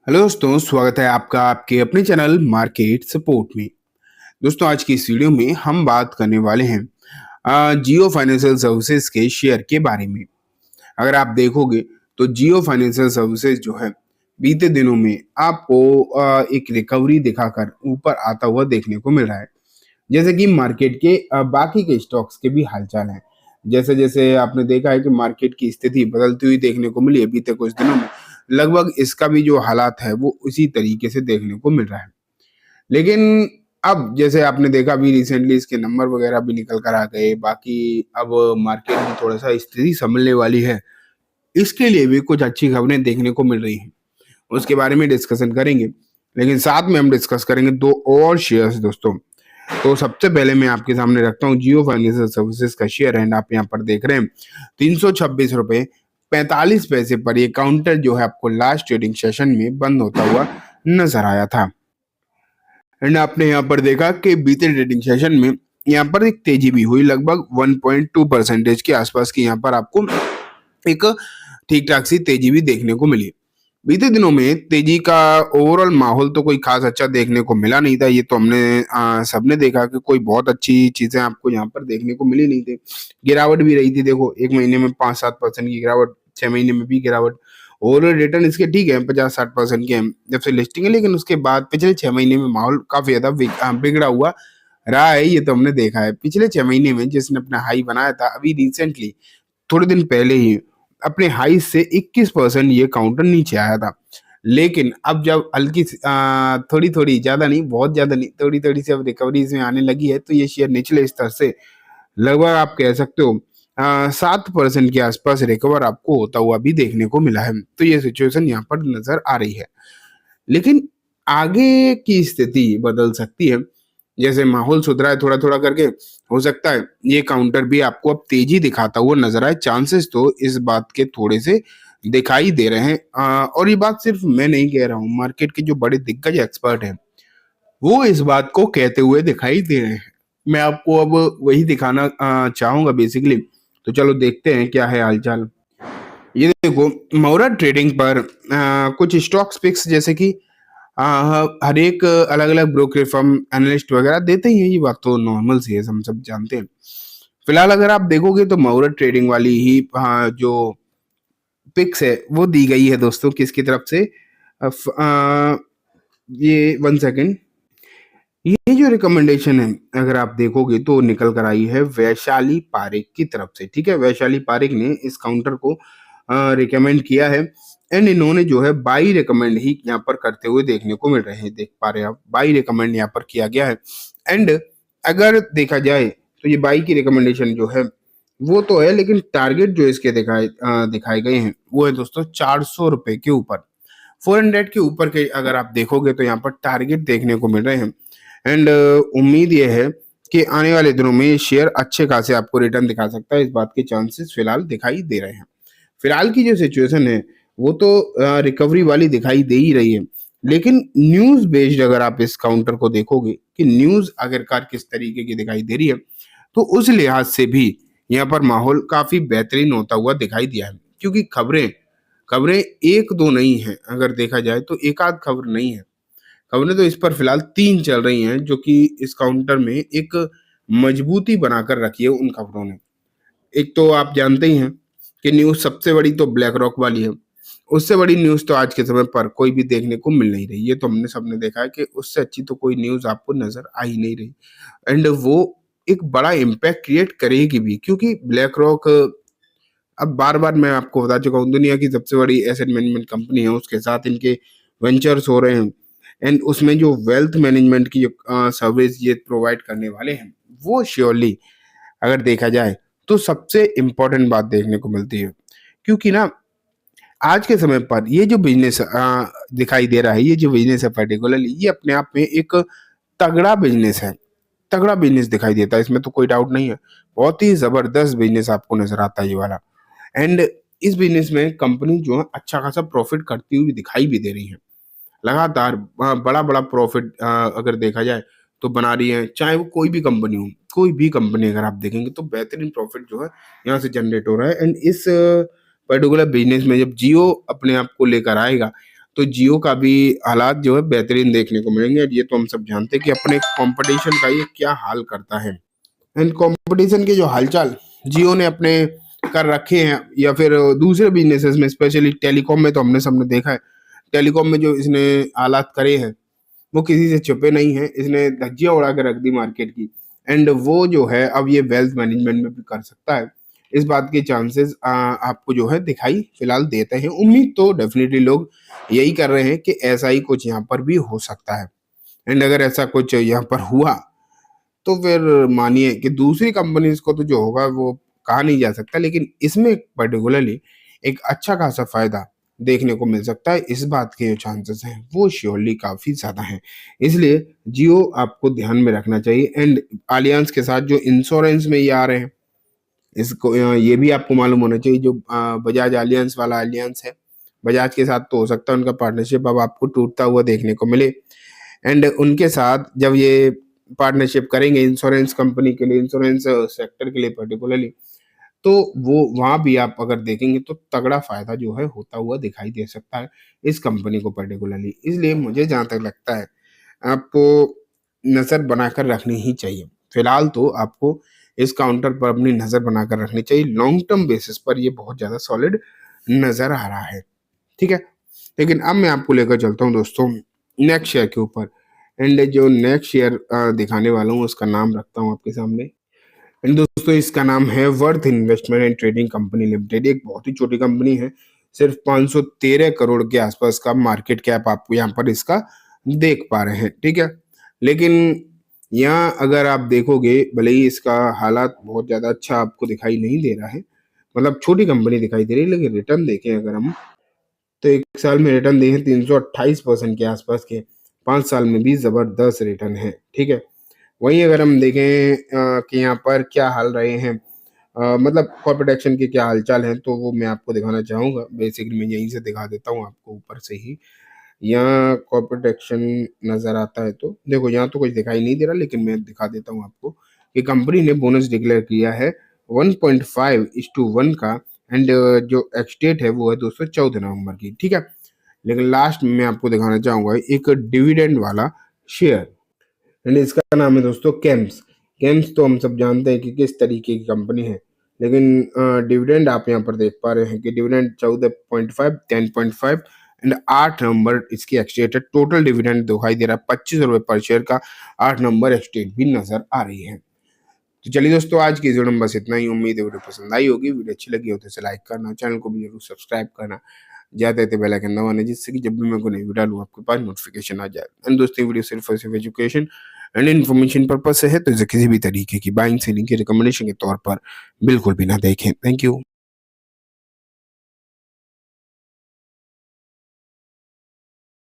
Hello दोस्तों, स्वागत है आपका आपके अपने चैनल मार्केट सपोर्ट में। दोस्तों, आज की इस वीडियो में हम बात करने वाले हैं जियो फाइनेंशियल सर्विसेज के शेयर के बारे में। अगर आप देखोगे तो जियो फाइनेंशियल सर्विसेज जो है बीते दिनों में आपको एक रिकवरी दिखाकर ऊपर आता हुआ देखने को मिल रहा है। जैसे कि मार्केट के बाकी के स्टॉक्स के भी हालचाल हैं। जैसे जैसे आपने देखा है कि मार्केट की स्थिति बदलती हुई देखने को मिली है बीते कुछ दिनों में, लगभग इसका भी जो हालात है वो उसी तरीके से देखने को मिल रहा है। लेकिन अब जैसे आपने देखा अभी रिसेंटली इसके नंबर वगैरह भी निकल कर आ गए, बाकी अब मार्केट में थोड़ा सा स्थिति संभलने वाली है। इसके लिए भी कुछ अच्छी खबरें देखने को मिल रही हैं, उसके बारे में डिस्कशन करेंगे। लेकिन साथ में हम डिस्कस करेंगे दो और शेयर्स दोस्तों। तो सबसे पहले मैं आपके सामने रखता हूँ जियो फाइनेंशियल सर्विसेज का शेयर एंड आप यहाँ पर देख रहे हैं 326 रुपए 45 पैसे पर ये काउंटर जो है आपको लास्ट ट्रेडिंग सेशन में बंद होता हुआ नजर आया था। एंड आपने यहाँ पर देखा कि बीते ट्रेडिंग सेशन में यहाँ पर एक तेजी भी हुई, लगभग 1.2% के आसपास की यहाँ पर आपको एक ठीक ठाक सी तेजी भी देखने को मिली। बीते दिनों में तेजी का ओवरऑल माहौल तो कोई खास अच्छा देखने को मिला नहीं था। ये तो हमने सबने देखा कि कोई बहुत अच्छी चीजें आपको यहाँ पर देखने को मिली नहीं थी। गिरावट भी रही थी, देखो एक महीने में 5-7% की गिरावट, 6 महीने में भी गिरावट। ओवरऑल रिटर्न इसके ठीक है 50-60% के हैं जब से लिस्टिंग है, लेकिन उसके बाद पिछले 6 महीने में माहौल काफी ज्यादा बिगड़ा हुआ रहा है। ये तो हमने देखा है पिछले 6 महीने में जिसने अपना हाई बनाया था अभी रिसेंटली थोड़े दिन पहले ही अपने हाई से 21% ये काउंटर नीचे आया था। लेकिन अब जब हल्की थोड़ी थोड़ी, ज्यादा नहीं, बहुत ज्यादा नहीं, थोड़ी थोड़ी सी अब रिकवरी इसमें आने लगी है, तो ये शेयर निचले स्तर से लगभग आप कह सकते हो 7% के आसपास रिकवर आपको होता हुआ भी देखने को मिला है। तो ये सिचुएशन यहाँ पर नजर आ रही है। लेकिन आगे की स्थिति बदल सकती है। जैसे माहौल सुधरा है थोड़ा थोड़ा करके, हो सकता है ये काउंटर भी आपको अब तेजी दिखाता हुआ नजर आए। चांसेस तो इस बात के थोड़े से दिखाई दे रहे हैं। और ये बात सिर्फ मैं नहीं कह रहा हूँ, मार्केट के जो बड़े दिग्गज एक्सपर्ट हैं वो इस बात को कहते हुए दिखाई दे रहे हैं। मैं आपको अब वही दिखाना चाहूंगा बेसिकली। तो चलो देखते हैं क्या है हालचाल। ये देखो, मौरा ट्रेडिंग पर कुछ स्टॉक्स पिक्स जैसे कि हर एक अलग अलग ब्रोकर फर्म एनालिस्ट वगैरह देते ही हैं, ये बात तो नॉर्मल सी है, हम सब जानते हैं। फिलहाल अगर आप देखोगे तो मौरा ट्रेडिंग वाली ही जो पिक्स है वो दी गई है दोस्तों, किसकी तरफ से? ये 1 सेकेंड। ये जो रिकमेंडेशन है अगर आप देखोगे तो निकल कर आई है वैशाली पारेख की तरफ से। ठीक है, वैशाली पारेख ने इस काउंटर को रिकमेंड किया है। एंड इन्होंने जो है बाई रिकमेंड ही यहाँ पर करते हुए देखने को मिल रहे हैं। देख पा रहे हैं आप, बाई रिकमेंड यहाँ पर किया गया है। एंड अगर देखा जाए तो ये बाई की रिकमेंडेशन जो है वो तो है, लेकिन टारगेट जो इसके दिखाए गए हैं वो है दोस्तों 400 रुपए के ऊपर। 400 के ऊपर के अगर आप देखोगे तो यहाँ पर टारगेट देखने को मिल रहे हैं। एंड उम्मीद ये है कि आने वाले दिनों में ये शेयर अच्छे खासे आपको रिटर्न दिखा सकता है। इस बात के चांसेस फिलहाल दिखाई दे रहे हैं। फिलहाल की जो सिचुएशन है वो तो रिकवरी वाली दिखाई दे ही रही है। लेकिन न्यूज बेस्ड अगर आप इस काउंटर को देखोगे कि न्यूज आखिरकार किस तरीके की दिखाई दे रही है, तो उस लिहाज से भी यहाँ पर माहौल काफी बेहतरीन होता हुआ दिखाई दिया है। क्योंकि खबरें खबरें एक दो नहीं है, अगर देखा जाए तो एक आध खबर नहीं है, खबरें तो इस पर फिलहाल 3 चल रही हैं, जो कि इस काउंटर में एक मजबूती बनाकर रखी है उन खबरों ने। एक तो आप जानते ही हैं कि न्यूज़ सबसे बड़ी तो ब्लैक रॉक वाली है। उससे बड़ी न्यूज़ तो आज के समय पर कोई भी देखने को मिल नहीं रही। ये तो हमने सबने देखा है कि उससे अच्छी तो कोई न्यूज़ आपको नज़र आ ही नहीं रही। एंड वो एक बड़ा इम्पैक्ट क्रिएट करेगी भी, क्योंकि ब्लैक रॉक अब बार-बार मैं आपको बता चुका हूँ, दुनिया की सबसे बड़ी एसेट मैनेजमेंट कंपनी है, उसके साथ इनके वेंचर्स हो रहे हैं। एंड उसमें जो वेल्थ मैनेजमेंट की जो सर्विस ये प्रोवाइड करने वाले हैं, वो श्योरली अगर देखा जाए तो सबसे इम्पोर्टेंट बात देखने को मिलती है। क्योंकि ना आज के समय पर ये जो बिजनेस दिखाई दे रहा है, ये जो बिजनेस है पर्टिकुलरली, ये अपने आप में एक तगड़ा बिजनेस है। तगड़ा बिजनेस दिखाई देता है, इसमें तो कोई डाउट नहीं है। बहुत ही ज़बरदस्त बिजनेस आपको नज़र आता है ये वाला। एंड इस बिजनेस में कंपनी जो है अच्छा खासा प्रॉफिट करती हुई दिखाई भी दे रही है। लगातार बड़ा-बड़ा प्रॉफिट अगर देखा जाए तो बना रही है, चाहे वो कोई भी कंपनी हो। कोई भी कंपनी अगर आप देखेंगे तो बेहतरीन प्रॉफिट जो है यहाँ से जनरेट हो रहा है। एंड इस पर्टिकुलर बिजनेस में जब जियो अपने आप को लेकर आएगा तो जियो का भी हालात जो है बेहतरीन देखने को मिलेंगे। ये तो हम सब जानते हैं कि अपने कंपटीशन का ये क्या हाल करता है। एंड कंपटीशन के जो हालचाल जियो ने अपने कर रखे हैं या फिर दूसरे बिजनेसेस में, स्पेशली टेलीकॉम में तो हमने सबने देखा है। टेलीकॉम में जो इसने हालात करे हैं वो किसी से छुपे नहीं है। इसने धज्जियां उड़ा के रख दी मार्केट की। एंड वो जो है अब ये वेल्थ मैनेजमेंट में भी कर सकता है। इस बात के चांसेस आपको जो है दिखाई फिलहाल देते हैं। उम्मीद तो डेफिनेटली लोग यही कर रहे हैं कि ऐसा ही कुछ यहाँ पर भी हो सकता है। एंड अगर ऐसा कुछ यहाँ पर हुआ तो फिर मानिए कि दूसरी कंपनीज को तो जो होगा वो कहा नहीं जा सकता, लेकिन इसमें पर्टिकुलरली एक अच्छा खासा फायदा देखने को मिल सकता है। इस बात के जो चांसेस हैं वो श्योरली काफी ज्यादा हैं। इसलिए जियो आपको ध्यान में रखना चाहिए। एंड अलियांस के साथ जो इंश्योरेंस में ये आ रहे हैं, इसको ये भी आपको मालूम होना चाहिए। जो बजाज अलियांस वाला अलियांस है, बजाज के साथ तो हो सकता है उनका पार्टनरशिप अब आपको टूटता हुआ देखने को मिले। एंड उनके साथ जब ये पार्टनरशिप करेंगे इंश्योरेंस कंपनी के लिए, इंश्योरेंस सेक्टर के लिए पर्टिकुलरली, तो वो वहां भी आप अगर देखेंगे तो तगड़ा फायदा जो है होता हुआ दिखाई दे सकता है इस कंपनी को पर्टिकुलरली। इसलिए मुझे जहां तक लगता है आपको नजर बनाकर रखनी ही चाहिए। फिलहाल तो आपको इस काउंटर पर अपनी नजर बनाकर रखनी चाहिए। लॉन्ग टर्म बेसिस पर ये बहुत ज्यादा सॉलिड नजर आ रहा है, ठीक है। लेकिन अब मैं आपको लेकर चलता हूँ दोस्तों नेक्स्ट शेयर के ऊपर। एंड जो नेक्स्ट शेयर दिखाने वाला हूँ उसका नाम रखता हूँ आपके सामने। एंड दोस्तों इसका नाम है worth investment and trading company limited. एक बहुत ही छोटी कंपनी है, सिर्फ 513 करोड़ के आसपास का मार्केट कैप आपको यहाँ पर इसका देख पा रहे हैं, ठीक है। लेकिन यहाँ अगर आप देखोगे, भले ही इसका हालात बहुत ज्यादा अच्छा आपको दिखाई नहीं दे रहा है, मतलब छोटी कंपनी दिखाई दे रही है, लेकिन रिटर्न देखें अगर हम तो एक साल में रिटर्न दिए हैं 328% के आसपास के। 5 साल में भी जबरदस्त रिटर्न है, ठीक है। वहीं अगर हम देखें कि यहाँ पर क्या हाल रहे हैं, मतलब कॉर्पोरेट एक्शन के क्या हालचाल हैं, तो वो मैं आपको दिखाना चाहूँगा। बेसिकली मैं यहीं से दिखा देता हूँ आपको ऊपर से ही। यहाँ कॉर्पोरेट एक्शन नज़र आता है तो देखो, यहाँ तो कुछ दिखाई नहीं दे रहा, लेकिन मैं दिखा देता हूँ आपको कि कंपनी ने बोनस डिक्लेयर किया है 1.5:1 का। एंड जो एक्स डेट है वो है दोस्तों 14 नवंबर की, ठीक है। लेकिन लास्ट में मैं आपको दिखाना चाहूँगा एक डिविडेंड वाला शेयर। एंड इसका नाम है दोस्तों कैम्स। कैम्स तो हम सब जानते हैं कि किस तरीके की कंपनी है, लेकिन डिविडेंड आप यहाँ पर देख पा रहे हैं कि डिविडेंड 14.5, 10.5 एंड 8 नंबर इसकी एक्सटेट है। टोटल डिविडेंड दिखाई दे रहा है 25 रुपये पर शेयर का। 8 नंबर एक्सटेट भी नजर आ रही है। तो चलिए दोस्तों, आज की वीडियो में बस इतना ही। उम्मीद है वीडियो पसंद आई होगी। वीडियो अच्छी लगी हो तो इसे लाइक करना, चैनल को भी जरूर सब्सक्राइब करना, ज्यादा रहते बेल आइकन दबाना, जिससे कि जब भी मैं कोई नई वीडियो डालूं आपके पास नोटिफिकेशन आ जाए। एंड दोस्तों वीडियो सिर्फ और सिर्फ एजुकेशन एंड इन्फॉर्मेशन पर्पज से है, तो इसे किसी भी तरीके की बाइंग सेलिंग की रिकमेंडेशन के तौर पर बिल्कुल भी ना देखें। Thank you.